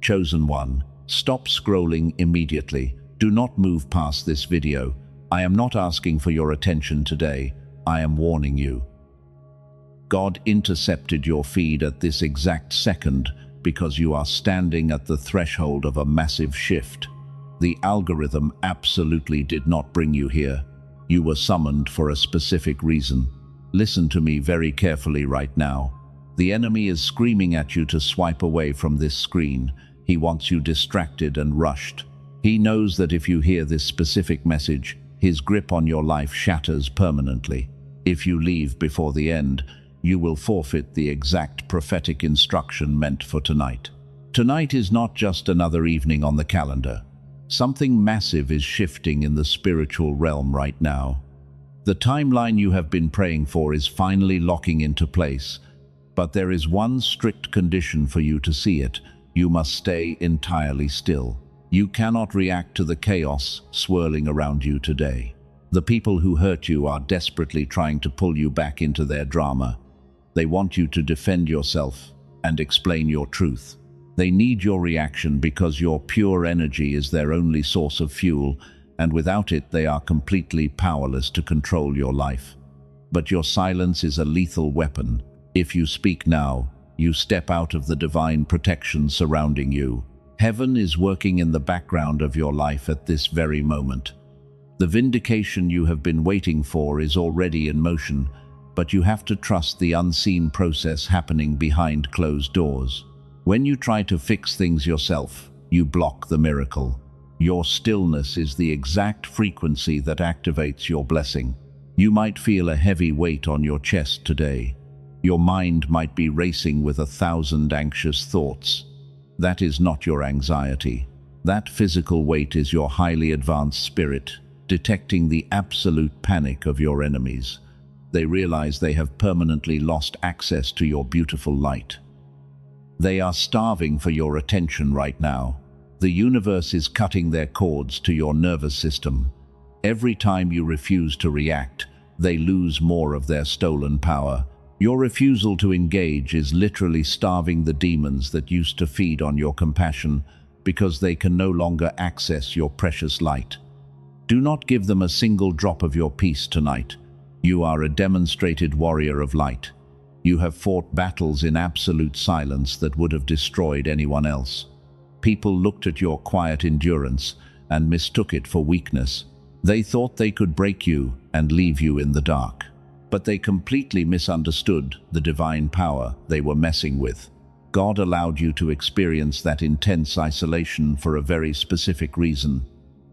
chosen one, stop scrolling immediately. Do not move past this video. I am not asking for your attention today. I am warning you. God intercepted your feed at this exact second because you are standing at the threshold of a massive shift. The algorithm absolutely did not bring you here. You were summoned for a specific reason. Listen to me very carefully right now. The enemy is screaming at you to swipe away from this screen. He wants you distracted and rushed. He knows that if you hear this specific message, his grip on your life shatters permanently. If you leave before the end, you will forfeit the exact prophetic instruction meant for tonight. Tonight is not just another evening on the calendar. Something massive is shifting in the spiritual realm right now. The timeline you have been praying for is finally locking into place, but there is one strict condition for you to see it. You must stay entirely still. You cannot react to the chaos swirling around you today. The people who hurt you are desperately trying to pull you back into their drama. They want you to defend yourself and explain your truth. They need your reaction because your pure energy is their only source of fuel, and without it they are completely powerless to control your life. But your silence is a lethal weapon. If you speak now, you step out of the divine protection surrounding you. Heaven is working in the background of your life at this very moment. The vindication you have been waiting for is already in motion, but you have to trust the unseen process happening behind closed doors. When you try to fix things yourself, you block the miracle. Your stillness is the exact frequency that activates your blessing. You might feel a heavy weight on your chest today. Your mind might be racing with 1,000 anxious thoughts. That is not your anxiety. That physical weight is your highly advanced spirit, detecting the absolute panic of your enemies. They realize they have permanently lost access to your beautiful light. They are starving for your attention right now. The universe is cutting their cords to your nervous system. Every time you refuse to react, they lose more of their stolen power. Your refusal to engage is literally starving the demons that used to feed on your compassion because they can no longer access your precious light. Do not give them a single drop of your peace tonight. You are a demonstrated warrior of light. You have fought battles in absolute silence that would have destroyed anyone else. People looked at your quiet endurance and mistook it for weakness. They thought they could break you and leave you in the dark. But they completely misunderstood the divine power they were messing with. God allowed you to experience that intense isolation for a very specific reason.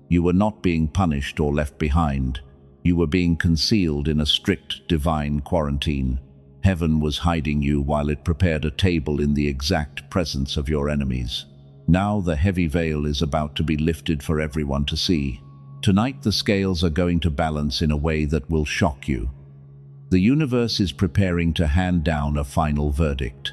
You were not being punished or left behind. You were being concealed in a strict divine quarantine. Heaven was hiding you while it prepared a table in the exact presence of your enemies. Now the heavy veil is about to be lifted for everyone to see. Tonight the scales are going to balance in a way that will shock you. The universe is preparing to hand down a final verdict.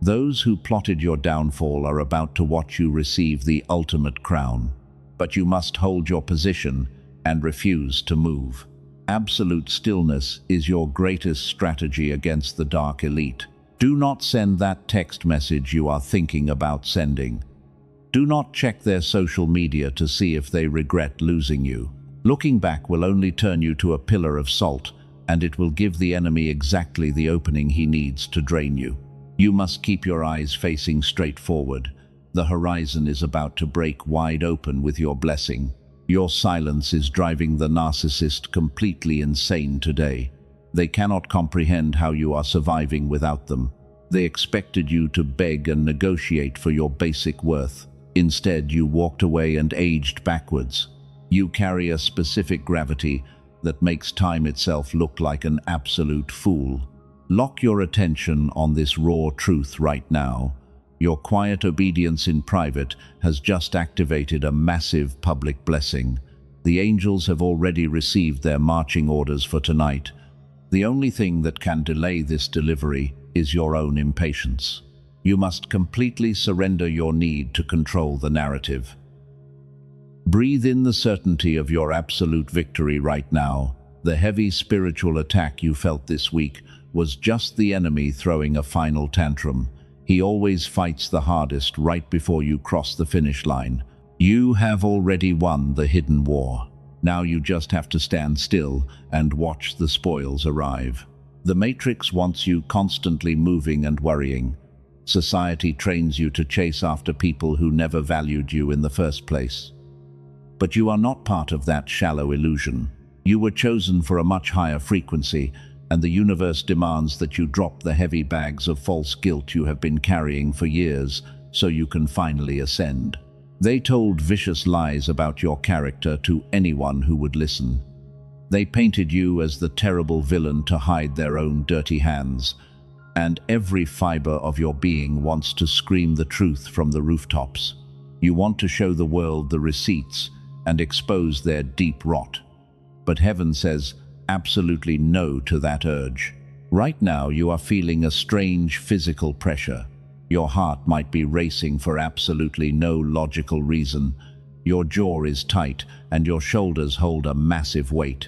Those who plotted your downfall are about to watch you receive the ultimate crown. But you must hold your position and refuse to move. Absolute stillness is your greatest strategy against the dark elite. Do not send that text message you are thinking about sending. Do not check their social media to see if they regret losing you. Looking back will only turn you to a pillar of salt, and it will give the enemy exactly the opening he needs to drain you. You must keep your eyes facing straight forward. The horizon is about to break wide open with your blessing. Your silence is driving the narcissist completely insane today. They cannot comprehend how you are surviving without them. They expected you to beg and negotiate for your basic worth. Instead, you walked away and aged backwards. You carry a specific gravity that makes time itself look like an absolute fool. Lock your attention on this raw truth right now. Your quiet obedience in private has just activated a massive public blessing. The angels have already received their marching orders for tonight. The only thing that can delay this delivery is your own impatience. You must completely surrender your need to control the narrative. Breathe in the certainty of your absolute victory right now. The heavy spiritual attack you felt this week was just the enemy throwing a final tantrum. He always fights the hardest right before you cross the finish line. You have already won the hidden war. Now you just have to stand still and watch the spoils arrive. The Matrix wants you constantly moving and worrying. Society trains you to chase after people who never valued you in the first place. But you are not part of that shallow illusion. You were chosen for a much higher frequency, and the universe demands that you drop the heavy bags of false guilt you have been carrying for years so you can finally ascend. They told vicious lies about your character to anyone who would listen. They painted you as the terrible villain to hide their own dirty hands, and every fiber of your being wants to scream the truth from the rooftops. You want to show the world the receipts and expose their deep rot. But heaven says absolutely no to that urge. Right now you are feeling a strange physical pressure. Your heart might be racing for absolutely no logical reason. Your jaw is tight and your shoulders hold a massive weight.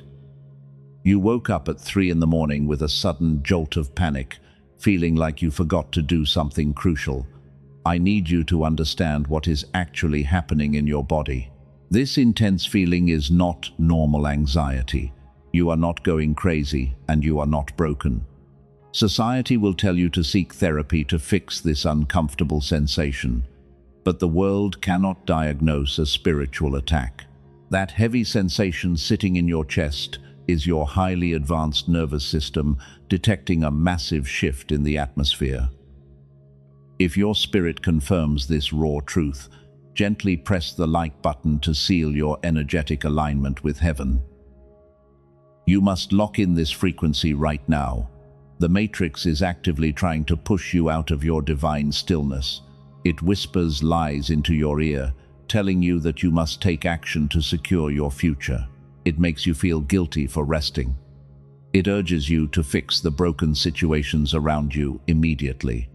You woke up at 3 in the morning with a sudden jolt of panic, feeling like you forgot to do something crucial. I need you to understand what is actually happening in your body. This intense feeling is not normal anxiety. You are not going crazy, and you are not broken. Society will tell you to seek therapy to fix this uncomfortable sensation, but the world cannot diagnose a spiritual attack. That heavy sensation sitting in your chest is your highly advanced nervous system detecting a massive shift in the atmosphere. If your spirit confirms this raw truth, gently press the like button to seal your energetic alignment with heaven. You must lock in this frequency right now. The Matrix is actively trying to push you out of your divine stillness. It whispers lies into your ear, telling you that you must take action to secure your future. It makes you feel guilty for resting. It urges you to fix the broken situations around you immediately.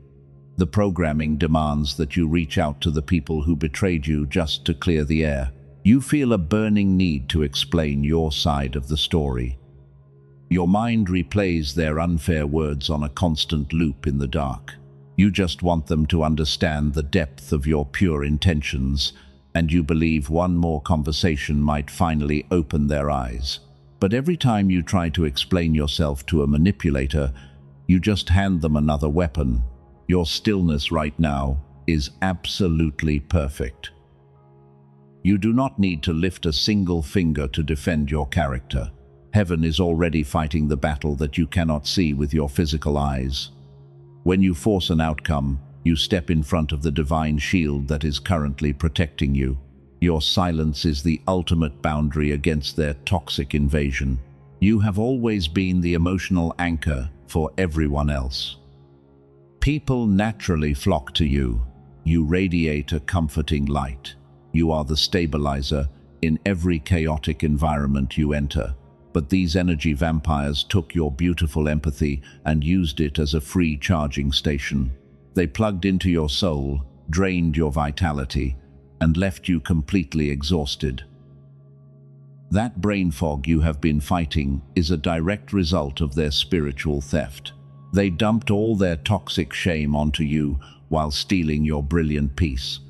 The programming demands that you reach out to the people who betrayed you just to clear the air. You feel a burning need to explain your side of the story. Your mind replays their unfair words on a constant loop in the dark. You just want them to understand the depth of your pure intentions, and you believe one more conversation might finally open their eyes. But every time you try to explain yourself to a manipulator, you just hand them another weapon. Your stillness right now is absolutely perfect. You do not need to lift a single finger to defend your character. Heaven is already fighting the battle that you cannot see with your physical eyes. When you force an outcome, you step in front of the divine shield that is currently protecting you. Your silence is the ultimate boundary against their toxic invasion. You have always been the emotional anchor for everyone else. People naturally flock to you. You radiate a comforting light. You are the stabilizer in every chaotic environment you enter. But these energy vampires took your beautiful empathy and used it as a free charging station. They plugged into your soul, drained your vitality, and left you completely exhausted. That brain fog you have been fighting is a direct result of their spiritual theft. They dumped all their toxic shame onto you while stealing your brilliant peace.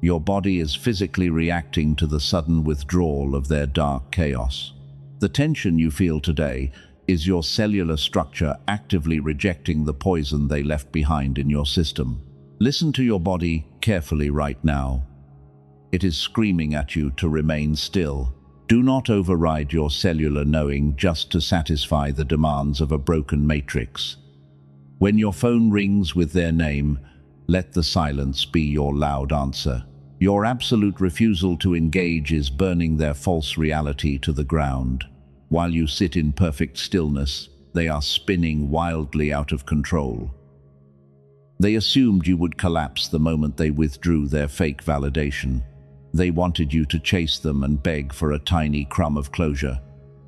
Your body is physically reacting to the sudden withdrawal of their dark chaos. The tension you feel today is your cellular structure actively rejecting the poison they left behind in your system. Listen to your body carefully right now. It is screaming at you to remain still. Do not override your cellular knowing just to satisfy the demands of a broken matrix. When your phone rings with their name, let the silence be your loud answer. Your absolute refusal to engage is burning their false reality to the ground. While you sit in perfect stillness, they are spinning wildly out of control. They assumed you would collapse the moment they withdrew their fake validation. They wanted you to chase them and beg for a tiny crumb of closure.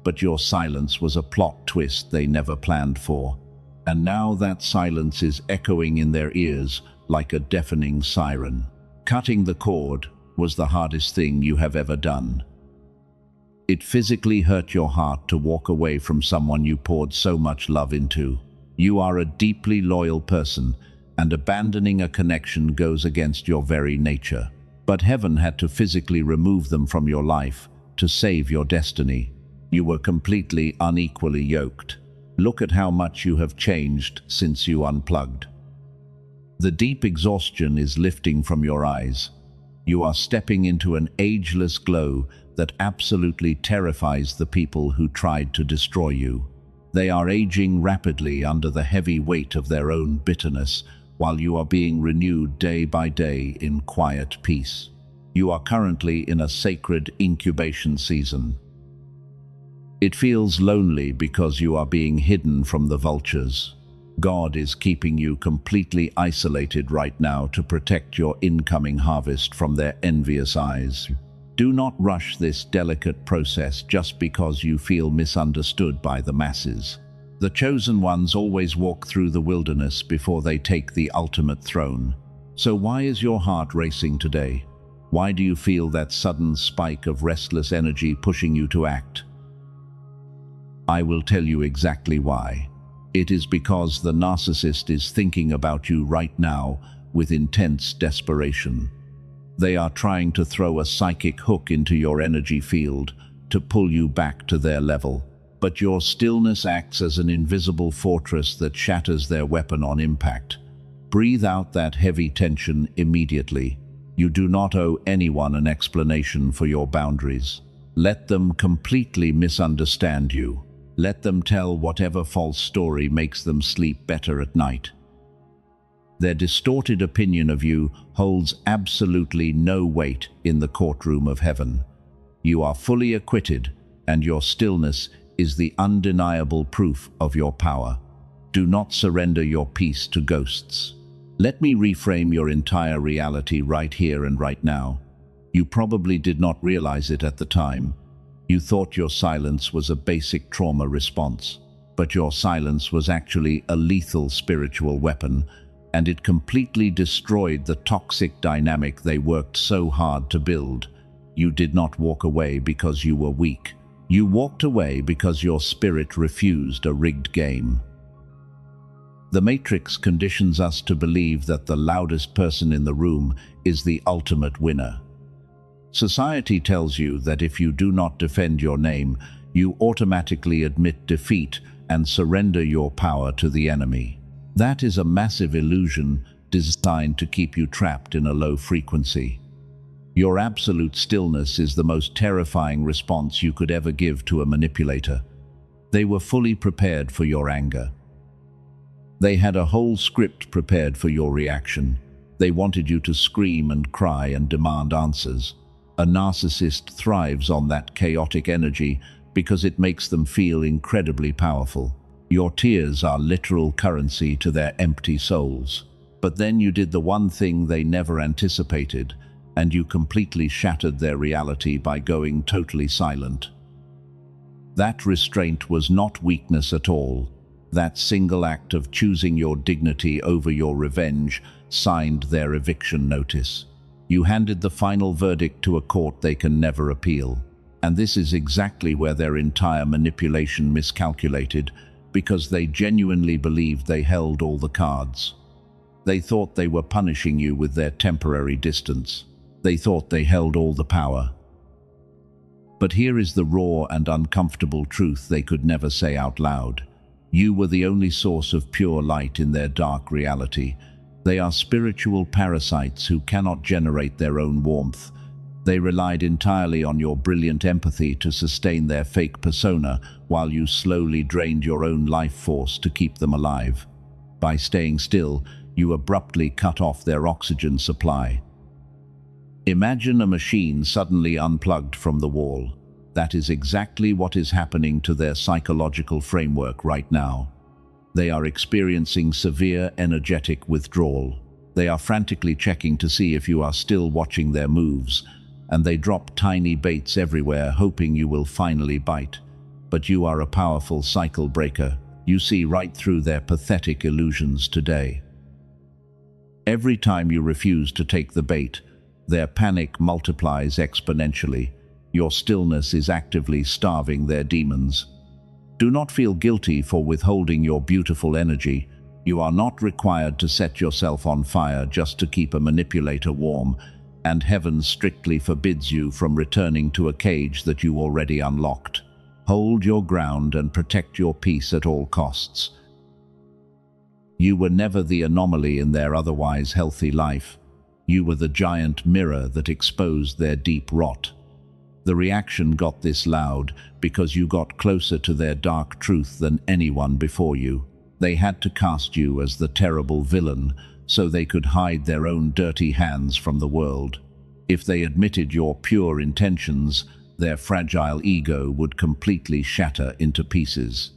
But your silence was a plot twist they never planned for. And now that silence is echoing in their ears like a deafening siren. Cutting the cord was the hardest thing you have ever done. It physically hurt your heart to walk away from someone you poured so much love into. You are a deeply loyal person, and abandoning a connection goes against your very nature. But heaven had to physically remove them from your life to save your destiny. You were completely unequally yoked. Look at how much you have changed since you unplugged. The deep exhaustion is lifting from your eyes. You are stepping into an ageless glow that absolutely terrifies the people who tried to destroy you. They are aging rapidly under the heavy weight of their own bitterness, while you are being renewed day by day in quiet peace. You are currently in a sacred incubation season. It feels lonely because you are being hidden from the vultures. God is keeping you completely isolated right now to protect your incoming harvest from their envious eyes. Do not rush this delicate process just because you feel misunderstood by the masses. The chosen ones always walk through the wilderness before they take the ultimate throne. So why is your heart racing today? Why do you feel that sudden spike of restless energy pushing you to act? I will tell you exactly why. It is because the narcissist is thinking about you right now with intense desperation. They are trying to throw a psychic hook into your energy field to pull you back to their level. But your stillness acts as an invisible fortress that shatters their weapon on impact. Breathe out that heavy tension immediately. You do not owe anyone an explanation for your boundaries. Let them completely misunderstand you. Let them tell whatever false story makes them sleep better at night. Their distorted opinion of you holds absolutely no weight in the courtroom of heaven. You are fully acquitted, and your stillness is the undeniable proof of your power. Do not surrender your peace to ghosts. Let me reframe your entire reality right here and right now. You probably did not realize it at the time. You thought your silence was a basic trauma response, but your silence was actually a lethal spiritual weapon, and it completely destroyed the toxic dynamic they worked so hard to build. You did not walk away because you were weak. You walked away because your spirit refused a rigged game. The Matrix conditions us to believe that the loudest person in the room is the ultimate winner. Society tells you that if you do not defend your name, you automatically admit defeat and surrender your power to the enemy. That is a massive illusion designed to keep you trapped in a low frequency. Your absolute stillness is the most terrifying response you could ever give to a manipulator. They were fully prepared for your anger. They had a whole script prepared for your reaction. They wanted you to scream and cry and demand answers. A narcissist thrives on that chaotic energy because it makes them feel incredibly powerful. Your tears are literal currency to their empty souls. But then you did the one thing they never anticipated, and you completely shattered their reality by going totally silent. That restraint was not weakness at all. That single act of choosing your dignity over your revenge signed their eviction notice. You handed the final verdict to a court they can never appeal. And this is exactly where their entire manipulation miscalculated, because they genuinely believed they held all the cards. They thought they were punishing you with their temporary distance. They thought they held all the power. But here is the raw and uncomfortable truth they could never say out loud. You were the only source of pure light in their dark reality. They are spiritual parasites who cannot generate their own warmth. They relied entirely on your brilliant empathy to sustain their fake persona, while you slowly drained your own life force to keep them alive. By staying still, you abruptly cut off their oxygen supply. Imagine a machine suddenly unplugged from the wall. That is exactly what is happening to their psychological framework right now. They are experiencing severe energetic withdrawal. They are frantically checking to see if you are still watching their moves, and they drop tiny baits everywhere, hoping you will finally bite. But you are a powerful cycle breaker. You see right through their pathetic illusions today. Every time you refuse to take the bait, their panic multiplies exponentially. Your stillness is actively starving their demons. Do not feel guilty for withholding your beautiful energy. You are not required to set yourself on fire just to keep a manipulator warm, and heaven strictly forbids you from returning to a cage that you already unlocked. Hold your ground and protect your peace at all costs. You were never the anomaly in their otherwise healthy life. You were the giant mirror that exposed their deep rot. The reaction got this loud because you got closer to their dark truth than anyone before you. They had to cast you as the terrible villain so they could hide their own dirty hands from the world. If they admitted your pure intentions, their fragile ego would completely shatter into pieces.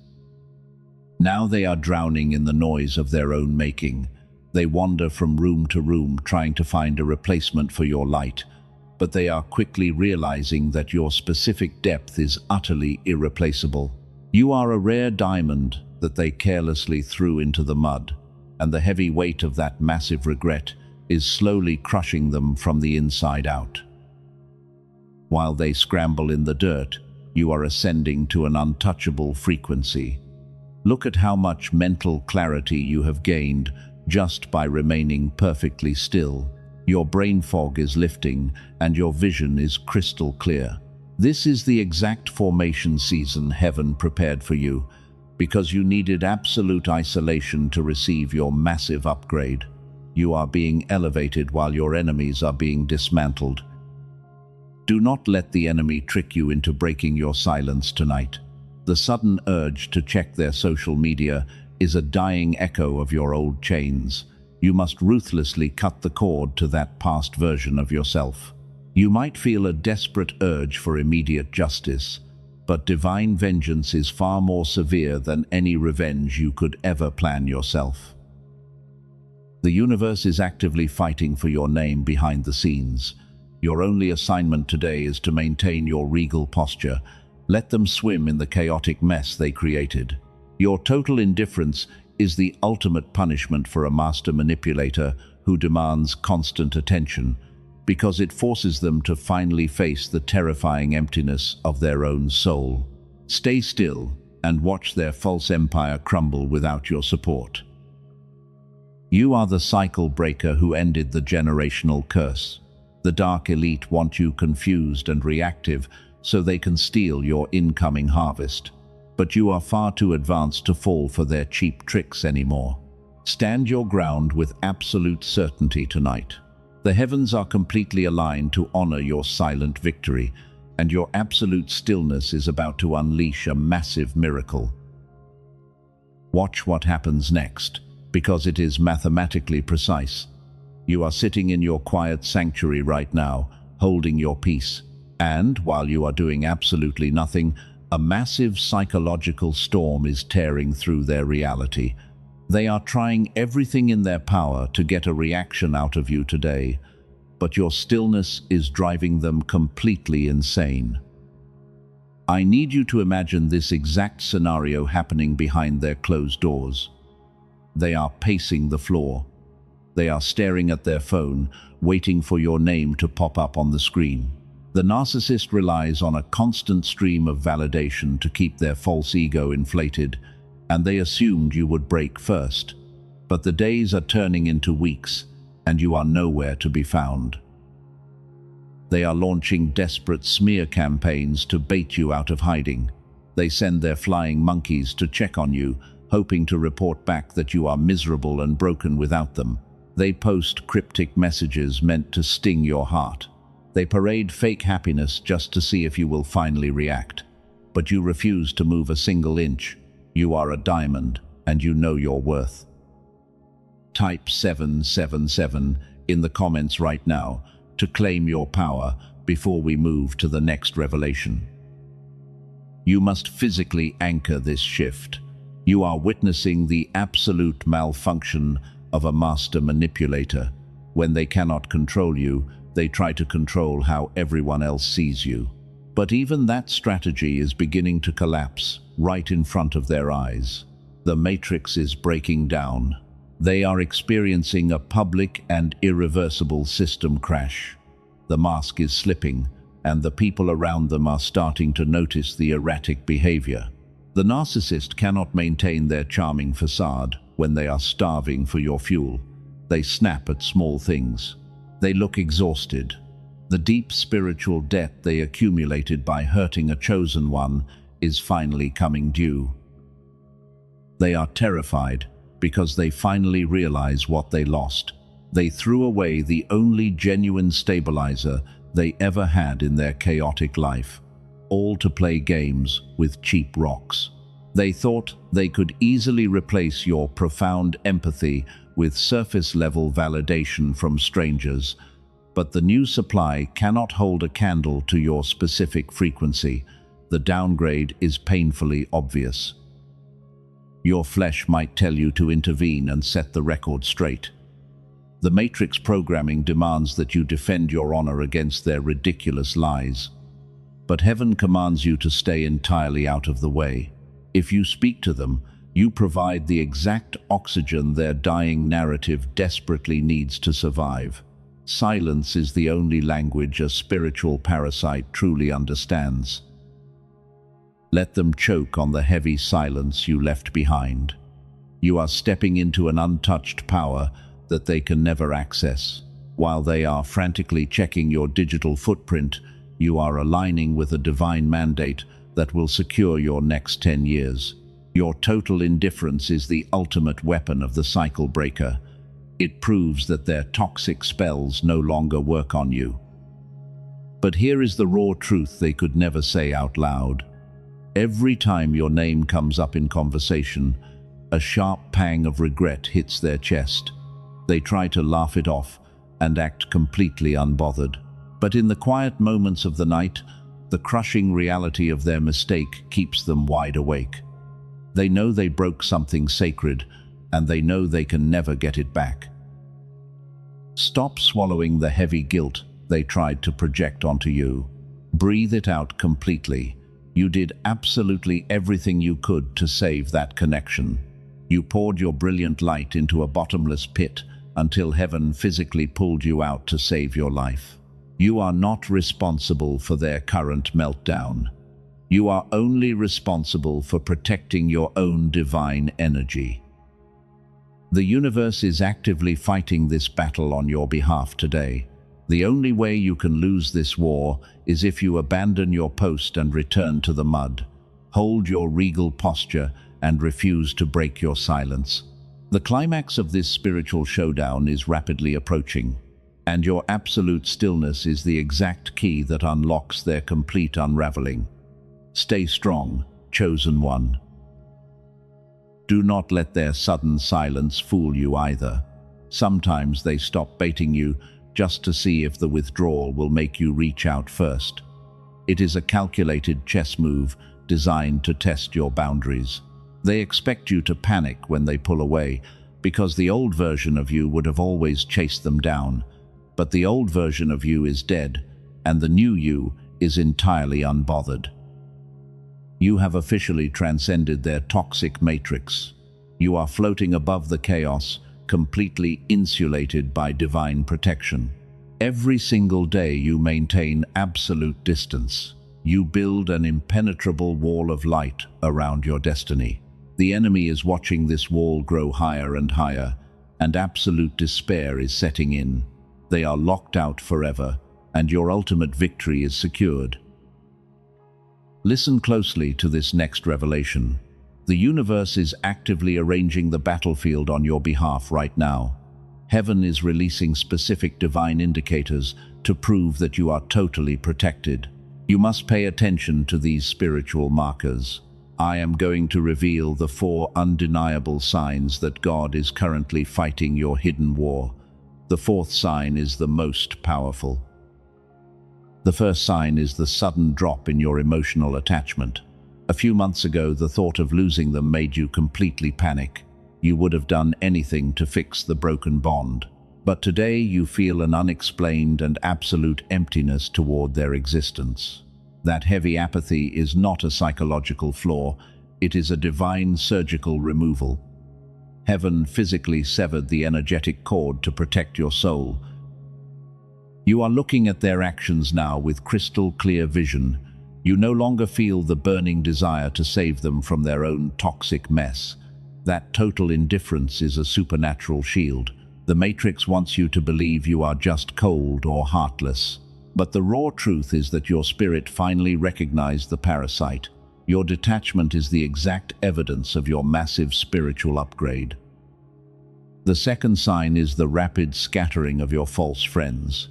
Now they are drowning in the noise of their own making. They wander from room to room trying to find a replacement for your light, but they are quickly realizing that your specific depth is utterly irreplaceable. You are a rare diamond that they carelessly threw into the mud, and the heavy weight of that massive regret is slowly crushing them from the inside out. While they scramble in the dirt, you are ascending to an untouchable frequency. Look at how much mental clarity you have gained just by remaining perfectly still. Your brain fog is lifting, and your vision is crystal clear. This is the exact formation season heaven prepared for you, because you needed absolute isolation to receive your massive upgrade. You are being elevated while your enemies are being dismantled. Do not let the enemy trick you into breaking your silence tonight. The sudden urge to check their social media is a dying echo of your old chains. You must ruthlessly cut the cord to that past version of yourself. You might feel a desperate urge for immediate justice, but divine vengeance is far more severe than any revenge you could ever plan yourself. The universe is actively fighting for your name behind the scenes. Your only assignment today is to maintain your regal posture. Let them swim in the chaotic mess they created. Your total indifference is the ultimate punishment for a master manipulator who demands constant attention, because it forces them to finally face the terrifying emptiness of their own soul. Stay still and watch their false empire crumble without your support. You are the cycle breaker who ended the generational curse. The dark elite want you confused and reactive so they can steal your incoming harvest. But you are far too advanced to fall for their cheap tricks anymore. Stand your ground with absolute certainty tonight. The heavens are completely aligned to honor your silent victory, and your absolute stillness is about to unleash a massive miracle. Watch what happens next, because it is mathematically precise. You are sitting in your quiet sanctuary right now, holding your peace, and while you are doing absolutely nothing, a massive psychological storm is tearing through their reality. They are trying everything in their power to get a reaction out of you today, but your stillness is driving them completely insane. I need you to imagine this exact scenario happening behind their closed doors. They are pacing the floor. They are staring at their phone, waiting for your name to pop up on the screen. The narcissist relies on a constant stream of validation to keep their false ego inflated, and they assumed you would break first. But the days are turning into weeks, and you are nowhere to be found. They are launching desperate smear campaigns to bait you out of hiding. They send their flying monkeys to check on you, hoping to report back that you are miserable and broken without them. They post cryptic messages meant to sting your heart. They parade fake happiness just to see if you will finally react. But you refuse to move a single inch. You are a diamond, and you know your worth. Type 777 in the comments right now to claim your power before we move to the next revelation. You must physically anchor this shift. You are witnessing the absolute malfunction of a master manipulator. When they cannot control you, they try to control how everyone else sees you. But even that strategy is beginning to collapse right in front of their eyes. The matrix is breaking down. They are experiencing a public and irreversible system crash. The mask is slipping, and the people around them are starting to notice the erratic behavior. The narcissist cannot maintain their charming facade when they are starving for your fuel. They snap at small things. They look exhausted. The deep spiritual debt they accumulated by hurting a chosen one is finally coming due. They are terrified because they finally realize what they lost. They threw away the only genuine stabilizer they ever had in their chaotic life, all to play games with cheap rocks. They thought they could easily replace your profound empathy with surface-level validation from strangers, but the new supply cannot hold a candle to your specific frequency. The downgrade is painfully obvious. Your flesh might tell you to intervene and set the record straight. The Matrix programming demands that you defend your honor against their ridiculous lies. But heaven commands you to stay entirely out of the way. If you speak to them, you provide the exact oxygen their dying narrative desperately needs to survive. Silence is the only language a spiritual parasite truly understands. Let them choke on the heavy silence you left behind. You are stepping into an untouched power that they can never access. While they are frantically checking your digital footprint, you are aligning with a divine mandate that will secure your next 10 years. Your total indifference is the ultimate weapon of the cycle breaker. It proves that their toxic spells no longer work on you. But here is the raw truth they could never say out loud. Every time your name comes up in conversation, a sharp pang of regret hits their chest. They try to laugh it off and act completely unbothered. But in the quiet moments of the night, the crushing reality of their mistake keeps them wide awake. They know they broke something sacred, and they know they can never get it back. Stop swallowing the heavy guilt they tried to project onto you. Breathe it out completely. You did absolutely everything you could to save that connection. You poured your brilliant light into a bottomless pit until heaven physically pulled you out to save your life. You are not responsible for their current meltdown. You are only responsible for protecting your own divine energy. The universe is actively fighting this battle on your behalf today. The only way you can lose this war is if you abandon your post and return to the mud. Hold your regal posture and refuse to break your silence. The climax of this spiritual showdown is rapidly approaching, and your absolute stillness is the exact key that unlocks their complete unraveling. Stay strong, chosen one. Do not let their sudden silence fool you either. Sometimes they stop baiting you just to see if the withdrawal will make you reach out first. It is a calculated chess move designed to test your boundaries. They expect you to panic when they pull away, because the old version of you would have always chased them down. But the old version of you is dead, and the new you is entirely unbothered. You have officially transcended their toxic matrix. You are floating above the chaos, completely insulated by divine protection. Every single day you maintain absolute distance. You build an impenetrable wall of light around your destiny. The enemy is watching this wall grow higher and higher, and absolute despair is setting in. They are locked out forever, and your ultimate victory is secured. Listen closely to this next revelation. The universe is actively arranging the battlefield on your behalf right now. Heaven is releasing specific divine indicators to prove that you are totally protected. You must pay attention to these spiritual markers. I am going to reveal the 4 undeniable signs that God is currently fighting your hidden war. The 4th sign is the most powerful. The first sign is the sudden drop in your emotional attachment. A few months ago, the thought of losing them made you completely panic. You would have done anything to fix the broken bond. But today you feel an unexplained and absolute emptiness toward their existence. That heavy apathy is not a psychological flaw, it is a divine surgical removal. Heaven physically severed the energetic cord to protect your soul. You are looking at their actions now with crystal clear vision. You no longer feel the burning desire to save them from their own toxic mess. That total indifference is a supernatural shield. The Matrix wants you to believe you are just cold or heartless. But the raw truth is that your spirit finally recognized the parasite. Your detachment is the exact evidence of your massive spiritual upgrade. The second sign is the rapid scattering of your false friends.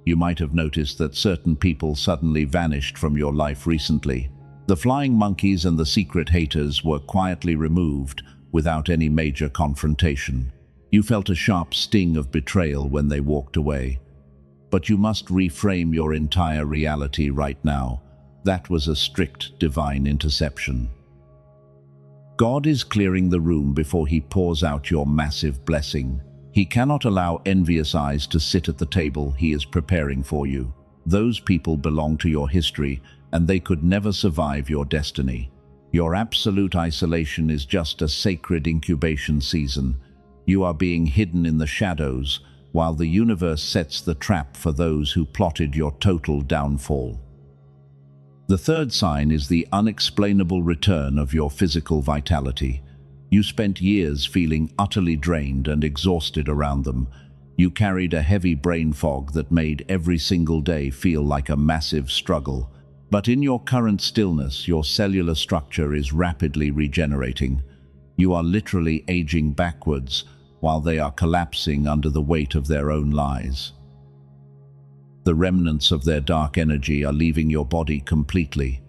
You might have noticed that certain people suddenly vanished from your life recently. The flying monkeys and the secret haters were quietly removed without any major confrontation. You felt a sharp sting of betrayal when they walked away. But you must reframe your entire reality right now. That was a strict divine interception. God is clearing the room before He pours out your massive blessing. He cannot allow envious eyes to sit at the table He is preparing for you. Those people belong to your history, and they could never survive your destiny. Your absolute isolation is just a sacred incubation season. You are being hidden in the shadows, while the universe sets the trap for those who plotted your total downfall. The third sign is the unexplainable return of your physical vitality. You spent years feeling utterly drained and exhausted around them. You carried a heavy brain fog that made every single day feel like a massive struggle. But in your current stillness, your cellular structure is rapidly regenerating. You are literally aging backwards, while they are collapsing under the weight of their own lies. The remnants of their dark energy are leaving your body completely.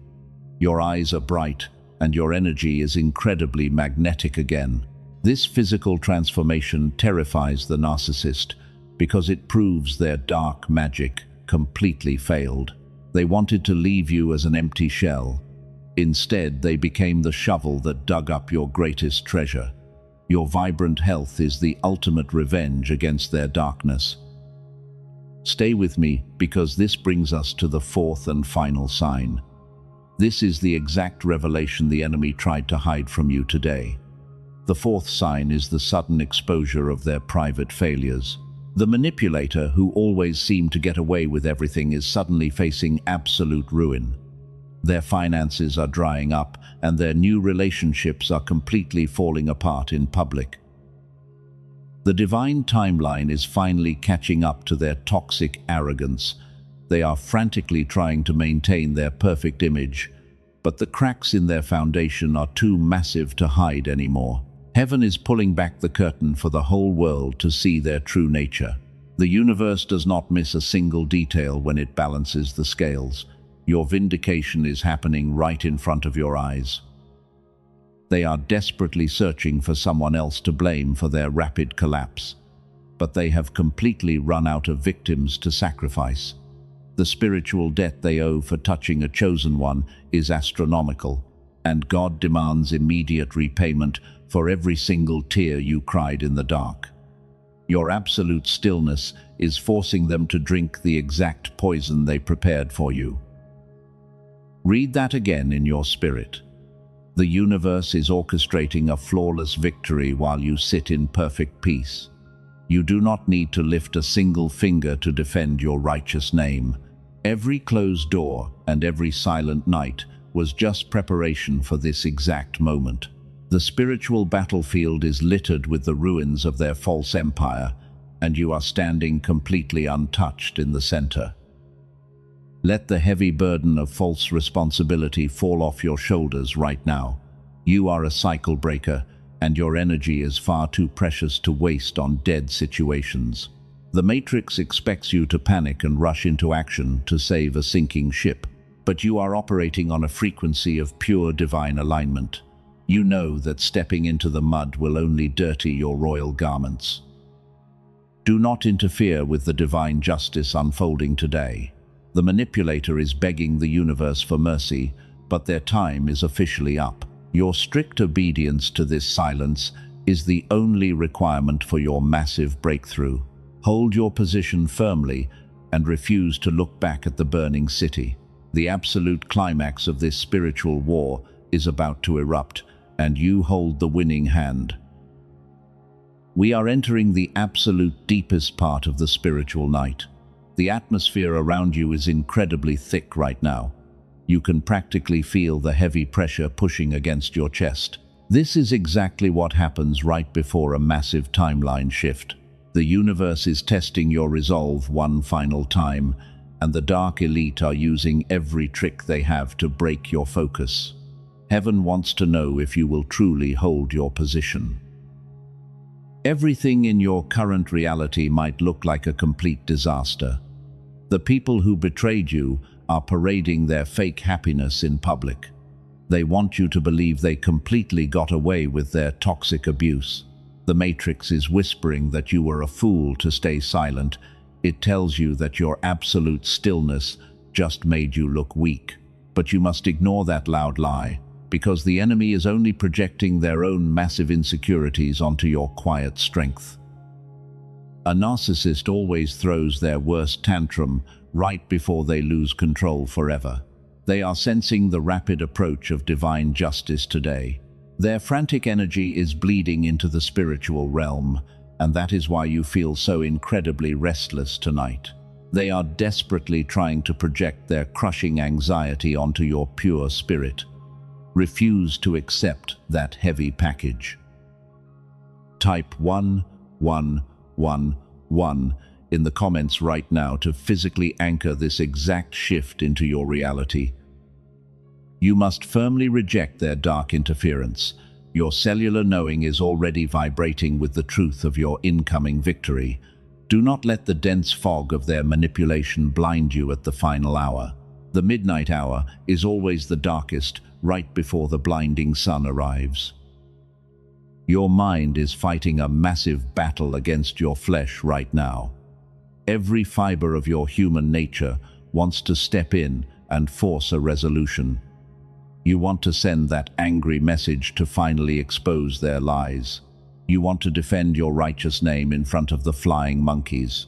Your eyes are bright, and your energy is incredibly magnetic again. This physical transformation terrifies the narcissist because it proves their dark magic completely failed. They wanted to leave you as an empty shell. Instead, they became the shovel that dug up your greatest treasure. Your vibrant health is the ultimate revenge against their darkness. Stay with me, because this brings us to the fourth and final sign. This is the exact revelation the enemy tried to hide from you today. The fourth sign is the sudden exposure of their private failures. The manipulator, who always seemed to get away with everything, is suddenly facing absolute ruin. Their finances are drying up, and their new relationships are completely falling apart in public. The divine timeline is finally catching up to their toxic arrogance. They are frantically trying to maintain their perfect image, but the cracks in their foundation are too massive to hide anymore. Heaven is pulling back the curtain for the whole world to see their true nature. The universe does not miss a single detail when it balances the scales. Your vindication is happening right in front of your eyes. They are desperately searching for someone else to blame for their rapid collapse, but they have completely run out of victims to sacrifice. The spiritual debt they owe for touching a chosen one is astronomical, and God demands immediate repayment for every single tear you cried in the dark. Your absolute stillness is forcing them to drink the exact poison they prepared for you. Read that again in your spirit. The universe is orchestrating a flawless victory while you sit in perfect peace. You do not need to lift a single finger to defend your righteous name. Every closed door and every silent night was just preparation for this exact moment. The spiritual battlefield is littered with the ruins of their false empire, and you are standing completely untouched in the center. Let the heavy burden of false responsibility fall off your shoulders right now. You are a cycle breaker, and your energy is far too precious to waste on dead situations. The Matrix expects you to panic and rush into action to save a sinking ship, but you are operating on a frequency of pure divine alignment. You know that stepping into the mud will only dirty your royal garments. Do not interfere with the divine justice unfolding today. The manipulator is begging the universe for mercy, but their time is officially up. Your strict obedience to this silence is the only requirement for your massive breakthrough. Hold your position firmly and refuse to look back at the burning city. The absolute climax of this spiritual war is about to erupt, and you hold the winning hand. We are entering the absolute deepest part of the spiritual night. The atmosphere around you is incredibly thick right now. You can practically feel the heavy pressure pushing against your chest. This is exactly what happens right before a massive timeline shift. The universe is testing your resolve one final time, and the dark elite are using every trick they have to break your focus. Heaven wants to know if you will truly hold your position. Everything in your current reality might look like a complete disaster. The people who betrayed you are parading their fake happiness in public. They want you to believe they completely got away with their toxic abuse. The Matrix is whispering that you were a fool to stay silent. It tells you that your absolute stillness just made you look weak. But you must ignore that loud lie, because the enemy is only projecting their own massive insecurities onto your quiet strength. A narcissist always throws their worst tantrum right before they lose control forever. They are sensing the rapid approach of divine justice today. Their frantic energy is bleeding into the spiritual realm, and that is why you feel so incredibly restless tonight. They are desperately trying to project their crushing anxiety onto your pure spirit. Refuse to accept that heavy package. Type 1111 in the comments right now to physically anchor this exact shift into your reality. You must firmly reject their dark interference. Your cellular knowing is already vibrating with the truth of your incoming victory. Do not let the dense fog of their manipulation blind you at the final hour. The midnight hour is always the darkest, right before the blinding sun arrives. Your mind is fighting a massive battle against your flesh right now. Every fiber of your human nature wants to step in and force a resolution. You want to send that angry message to finally expose their lies. You want to defend your righteous name in front of the flying monkeys.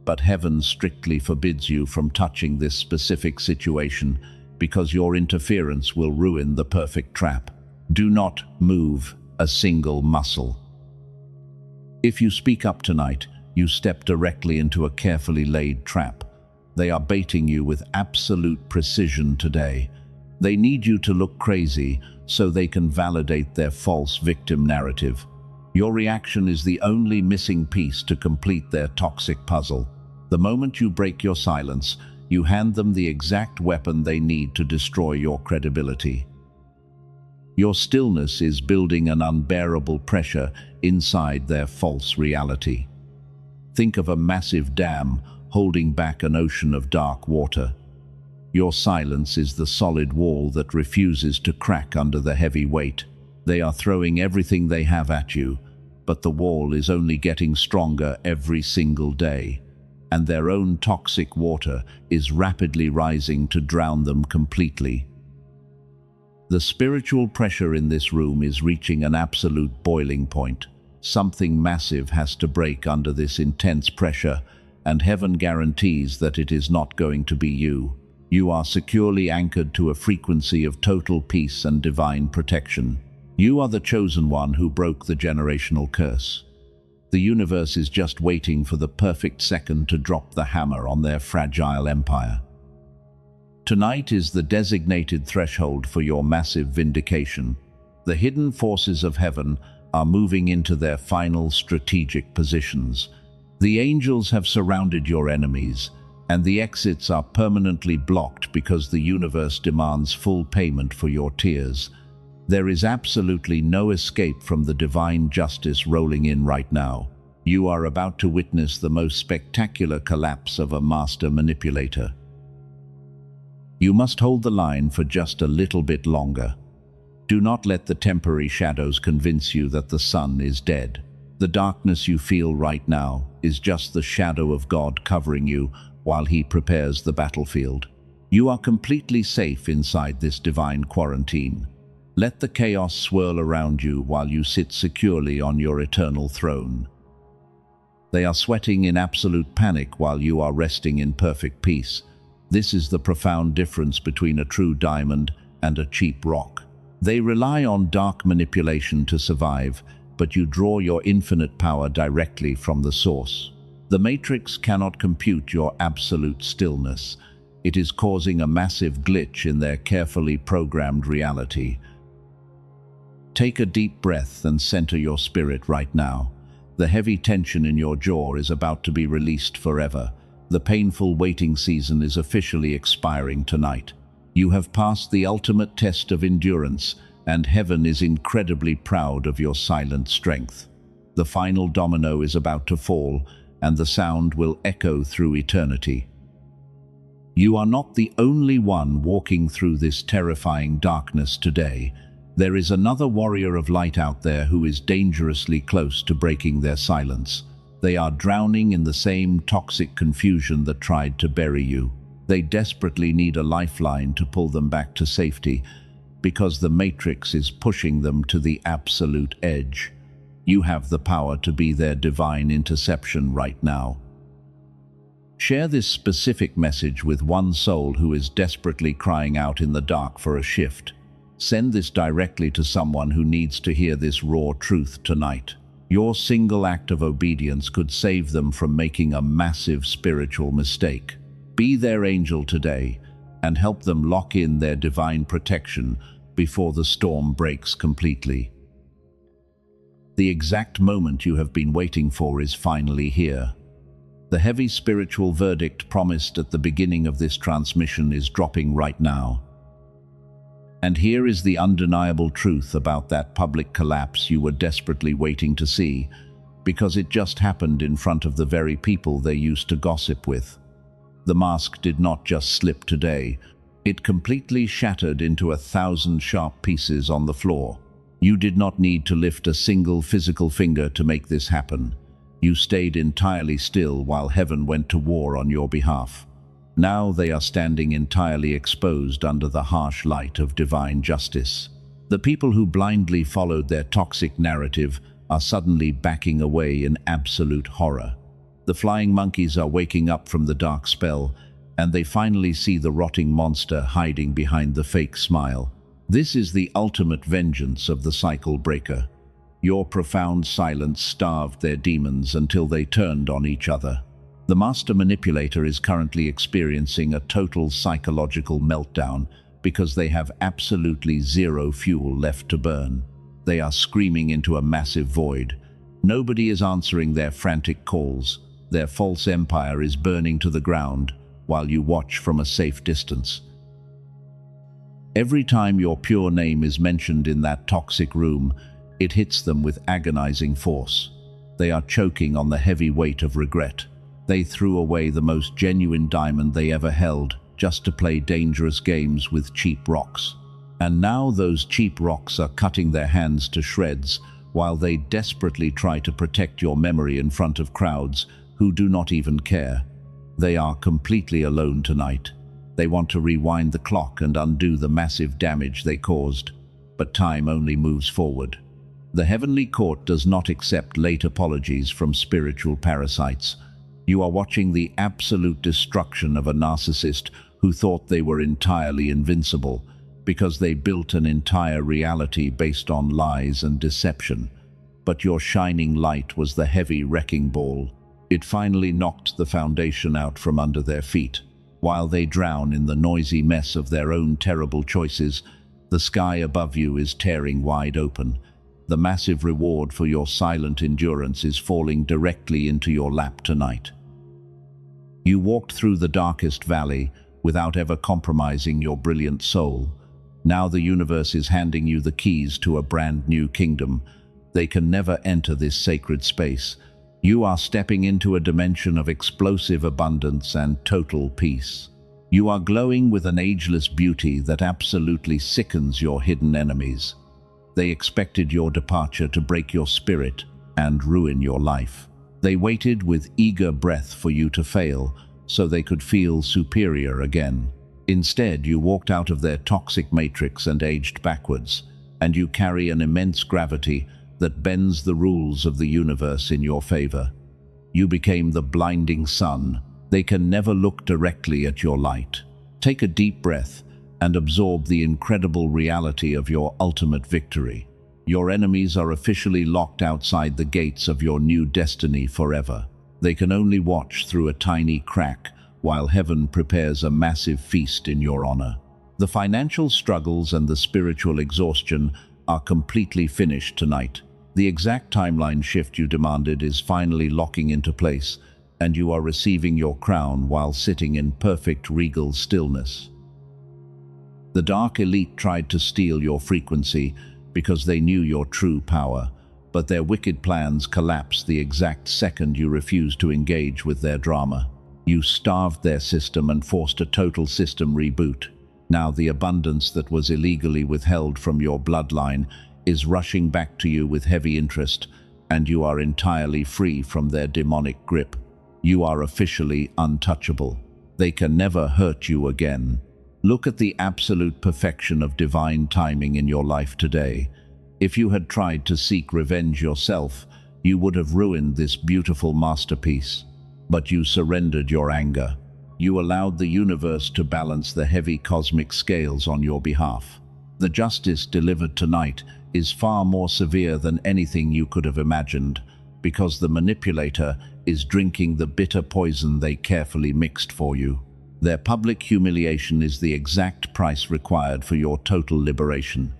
But heaven strictly forbids you from touching this specific situation because your interference will ruin the perfect trap. Do not move a single muscle. If you speak up tonight, you step directly into a carefully laid trap. They are baiting you with absolute precision today. They need you to look crazy so they can validate their false victim narrative. Your reaction is the only missing piece to complete their toxic puzzle. The moment you break your silence, you hand them the exact weapon they need to destroy your credibility. Your stillness is building an unbearable pressure inside their false reality. Think of a massive dam holding back an ocean of dark water. Your silence is the solid wall that refuses to crack under the heavy weight. They are throwing everything they have at you, but the wall is only getting stronger every single day, and their own toxic water is rapidly rising to drown them completely. The spiritual pressure in this room is reaching an absolute boiling point. Something massive has to break under this intense pressure, and heaven guarantees that it is not going to be you. You are securely anchored to a frequency of total peace and divine protection. You are the chosen one who broke the generational curse. The universe is just waiting for the perfect second to drop the hammer on their fragile empire. Tonight is the designated threshold for your massive vindication. The hidden forces of heaven are moving into their final strategic positions. The angels have surrounded your enemies, and the exits are permanently blocked because the universe demands full payment for your tears. There is absolutely no escape from the divine justice rolling in right now. You are about to witness the most spectacular collapse of a master manipulator. You must hold the line for just a little bit longer. Do not let the temporary shadows convince you that the sun is dead. The darkness you feel right now is just the shadow of God covering you while He prepares the battlefield. You are completely safe inside this divine quarantine. Let the chaos swirl around you while you sit securely on your eternal throne. They are sweating in absolute panic while you are resting in perfect peace. This is the profound difference between a true diamond and a cheap rock. They rely on dark manipulation to survive, but you draw your infinite power directly from the source. The Matrix cannot compute your absolute stillness. It is causing a massive glitch in their carefully programmed reality. Take a deep breath and center your spirit right now. The heavy tension in your jaw is about to be released forever. The painful waiting season is officially expiring tonight. You have passed the ultimate test of endurance, and heaven is incredibly proud of your silent strength. The final domino is about to fall, and the sound will echo through eternity. You are not the only one walking through this terrifying darkness today. There is another warrior of light out there who is dangerously close to breaking their silence. They are drowning in the same toxic confusion that tried to bury you. They desperately need a lifeline to pull them back to safety, because the Matrix is pushing them to the absolute edge. You have the power to be their divine interception right now. Share this specific message with one soul who is desperately crying out in the dark for a shift. Send this directly to someone who needs to hear this raw truth tonight. Your single act of obedience could save them from making a massive spiritual mistake. Be their angel today and help them lock in their divine protection before the storm breaks completely. The exact moment you have been waiting for is finally here. The heavy spiritual verdict promised at the beginning of this transmission is dropping right now. And here is the undeniable truth about that public collapse you were desperately waiting to see, because it just happened in front of the very people they used to gossip with. The mask did not just slip today. It completely shattered into 1,000 sharp pieces on the floor. You did not need to lift a single physical finger to make this happen. You stayed entirely still while heaven went to war on your behalf. Now they are standing entirely exposed under the harsh light of divine justice. The people who blindly followed their toxic narrative are suddenly backing away in absolute horror. The flying monkeys are waking up from the dark spell, and they finally see the rotting monster hiding behind the fake smile. This is the ultimate vengeance of the cycle breaker. Your profound silence starved their demons until they turned on each other. The master manipulator is currently experiencing a total psychological meltdown because they have absolutely zero fuel left to burn. They are screaming into a massive void. Nobody is answering their frantic calls. Their false empire is burning to the ground while you watch from a safe distance. Every time your pure name is mentioned in that toxic room, it hits them with agonizing force. They are choking on the heavy weight of regret. They threw away the most genuine diamond they ever held just to play dangerous games with cheap rocks. And now those cheap rocks are cutting their hands to shreds while they desperately try to protect your memory in front of crowds who do not even care. They are completely alone tonight. They want to rewind the clock and undo the massive damage they caused, but time only moves forward. The heavenly court does not accept late apologies from spiritual parasites. You are watching the absolute destruction of a narcissist who thought they were entirely invincible because they built an entire reality based on lies and deception. But your shining light was the heavy wrecking ball. It finally knocked the foundation out from under their feet. While they drown in the noisy mess of their own terrible choices, the sky above you is tearing wide open. The massive reward for your silent endurance is falling directly into your lap tonight. You walked through the darkest valley without ever compromising your brilliant soul. Now the universe is handing you the keys to a brand new kingdom. They can never enter this sacred space. You are stepping into a dimension of explosive abundance and total peace. You are glowing with an ageless beauty that absolutely sickens your hidden enemies. They expected your departure to break your spirit and ruin your life. They waited with eager breath for you to fail so they could feel superior again. Instead, you walked out of their toxic matrix and aged backwards, and you carry an immense gravity that bends the rules of the universe in your favor. You became the blinding sun. They can never look directly at your light. Take a deep breath and absorb the incredible reality of your ultimate victory. Your enemies are officially locked outside the gates of your new destiny forever. They can only watch through a tiny crack while heaven prepares a massive feast in your honor. The financial struggles and the spiritual exhaustion are completely finished tonight. The exact timeline shift you demanded is finally locking into place, and you are receiving your crown while sitting in perfect regal stillness. The Dark Elite tried to steal your frequency because they knew your true power, but their wicked plans collapsed the exact second you refused to engage with their drama. You starved their system and forced a total system reboot. Now the abundance that was illegally withheld from your bloodline is rushing back to you with heavy interest, and you are entirely free from their demonic grip. You are officially untouchable. They can never hurt you again. Look at the absolute perfection of divine timing in your life today. If you had tried to seek revenge yourself, you would have ruined this beautiful masterpiece. But you surrendered your anger. You allowed the universe to balance the heavy cosmic scales on your behalf. The justice delivered tonight is far more severe than anything you could have imagined, because the manipulator is drinking the bitter poison they carefully mixed for you. Their public humiliation is the exact price required for your total liberation.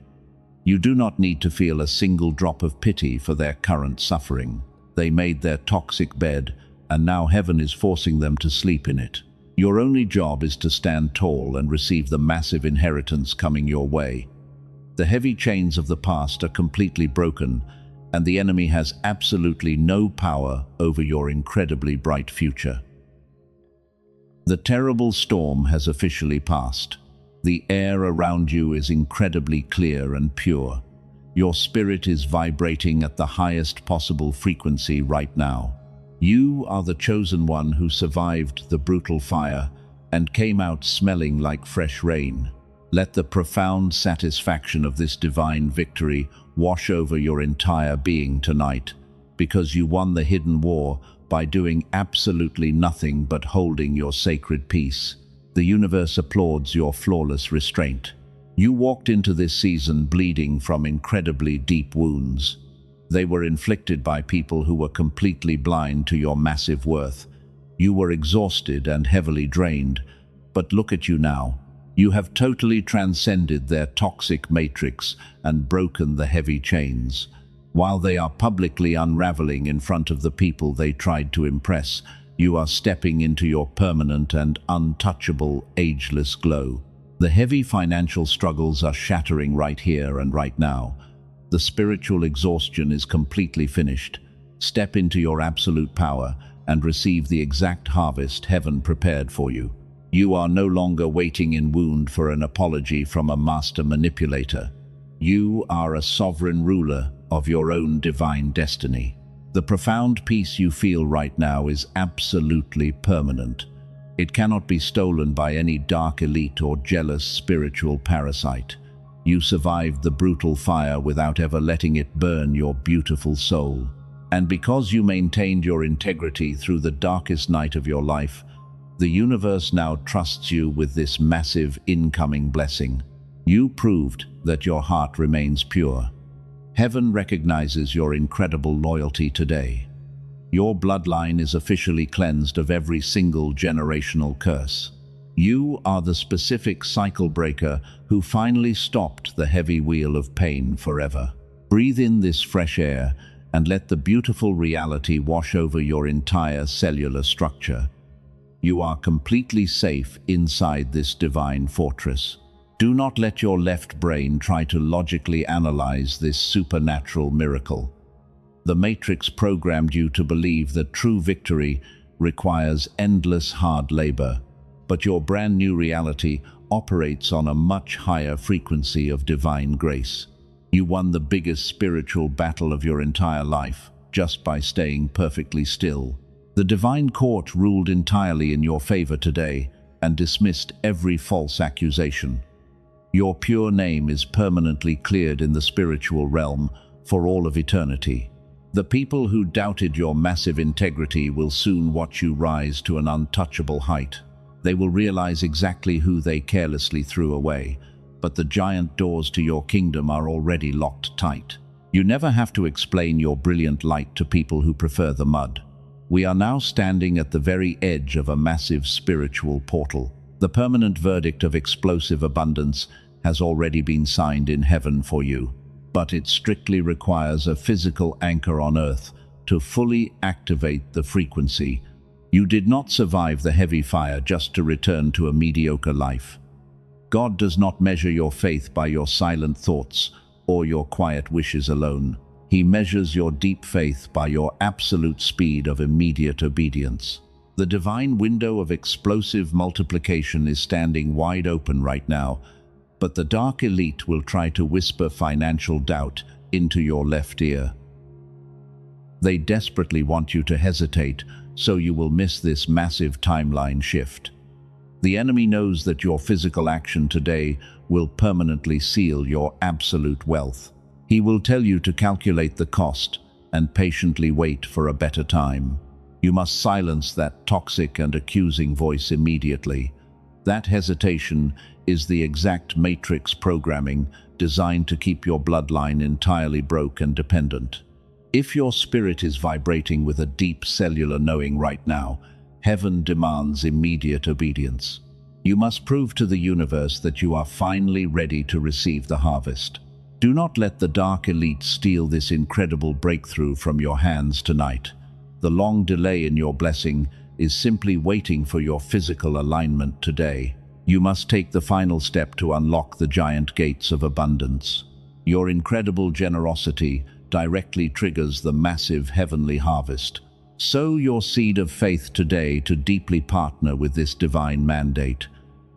You do not need to feel a single drop of pity for their current suffering. They made their toxic bed, and now heaven is forcing them to sleep in it. Your only job is to stand tall and receive the massive inheritance coming your way. The heavy chains of the past are completely broken, and the enemy has absolutely no power over your incredibly bright future. The terrible storm has officially passed. The air around you is incredibly clear and pure. Your spirit is vibrating at the highest possible frequency right now. You are the chosen one who survived the brutal fire and came out smelling like fresh rain. Let the profound satisfaction of this divine victory wash over your entire being tonight, because you won the hidden war by doing absolutely nothing but holding your sacred peace. The universe applauds your flawless restraint. You walked into this season bleeding from incredibly deep wounds. They were inflicted by people who were completely blind to your massive worth. You were exhausted and heavily drained, but look at you now. You have totally transcended their toxic matrix and broken the heavy chains. While they are publicly unraveling in front of the people they tried to impress, you are stepping into your permanent and untouchable, ageless glow. The heavy financial struggles are shattering right here and right now. The spiritual exhaustion is completely finished. Step into your absolute power and receive the exact harvest heaven prepared for you. You are no longer waiting in wound for an apology from a master manipulator. You are a sovereign ruler of your own divine destiny. The profound peace you feel right now is absolutely permanent. It cannot be stolen by any dark elite or jealous spiritual parasite. You survived the brutal fire without ever letting it burn your beautiful soul. And because you maintained your integrity through the darkest night of your life, the universe now trusts you with this massive incoming blessing. You proved that your heart remains pure. Heaven recognizes your incredible loyalty today. Your bloodline is officially cleansed of every single generational curse. You are the specific cycle breaker who finally stopped the heavy wheel of pain forever. Breathe in this fresh air and let the beautiful reality wash over your entire cellular structure. You are completely safe inside this divine fortress. Do not let your left brain try to logically analyze this supernatural miracle. The Matrix programmed you to believe that true victory requires endless hard labor, but your brand new reality operates on a much higher frequency of divine grace. You won the biggest spiritual battle of your entire life just by staying perfectly still. The divine court ruled entirely in your favor today and dismissed every false accusation. Your pure name is permanently cleared in the spiritual realm for all of eternity. The people who doubted your massive integrity will soon watch you rise to an untouchable height. They will realize exactly who they carelessly threw away, but the giant doors to your kingdom are already locked tight. You never have to explain your brilliant light to people who prefer the mud. We are now standing at the very edge of a massive spiritual portal. The permanent verdict of explosive abundance has already been signed in heaven for you. but it strictly requires a physical anchor on Earth to fully activate the frequency. You did not survive the heavy fire just to return to a mediocre life. God does not measure your faith by your silent thoughts or your quiet wishes alone. He measures your deep faith by your absolute speed of immediate obedience. The divine window of explosive multiplication is standing wide open right now, but the dark elite will try to whisper financial doubt into your left ear. They desperately want you to hesitate, so you will miss this massive timeline shift. The enemy knows that your physical action today will permanently seal your absolute wealth. He will tell you to calculate the cost and patiently wait for a better time. You must silence that toxic and accusing voice immediately. That hesitation is the exact matrix programming designed to keep your bloodline entirely broke and dependent. If your spirit is vibrating with a deep cellular knowing right now, heaven demands immediate obedience. You must prove to the universe that you are finally ready to receive the harvest. Do not let the dark elite steal this incredible breakthrough from your hands tonight. The long delay in your blessing is simply waiting for your physical alignment today. You must take the final step to unlock the giant gates of abundance. Your incredible generosity directly triggers the massive heavenly harvest. Sow your seed of faith today to deeply partner with this divine mandate.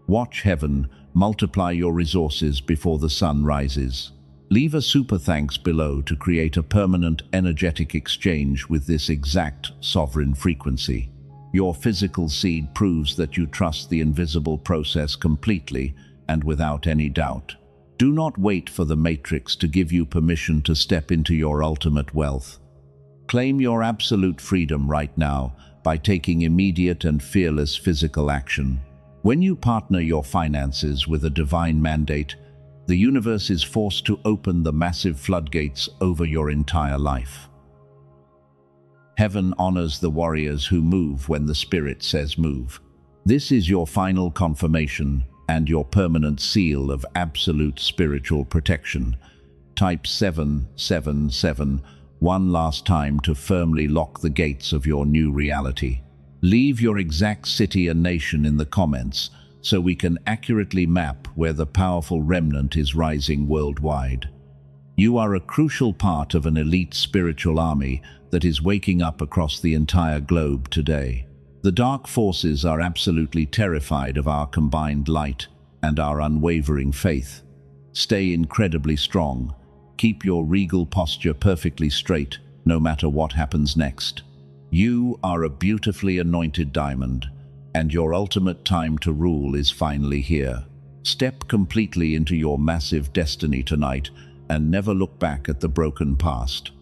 Watch heaven multiply your resources before the sun rises. Leave a super thanks below to create a permanent energetic exchange with this exact sovereign frequency. Your physical seed proves that you trust the invisible process completely and without any doubt. Do not wait for the matrix to give you permission to step into your ultimate wealth. Claim your absolute freedom right now by taking immediate and fearless physical action. When you partner your finances with a divine mandate, the universe is forced to open the massive floodgates over your entire life. Heaven honors the warriors who move when the Spirit says move. This is your final confirmation and your permanent seal of absolute spiritual protection. Type 777 one last time to firmly lock the gates of your new reality. Leave your exact city and nation in the comments so we can accurately map where the powerful remnant is rising worldwide. You are a crucial part of an elite spiritual army that is waking up across the entire globe today. The dark forces are absolutely terrified of our combined light and our unwavering faith. Stay incredibly strong. Keep your regal posture perfectly straight, no matter what happens next. You are a beautifully anointed diamond, and your ultimate time to rule is finally here. Step completely into your massive destiny tonight and never look back at the broken past.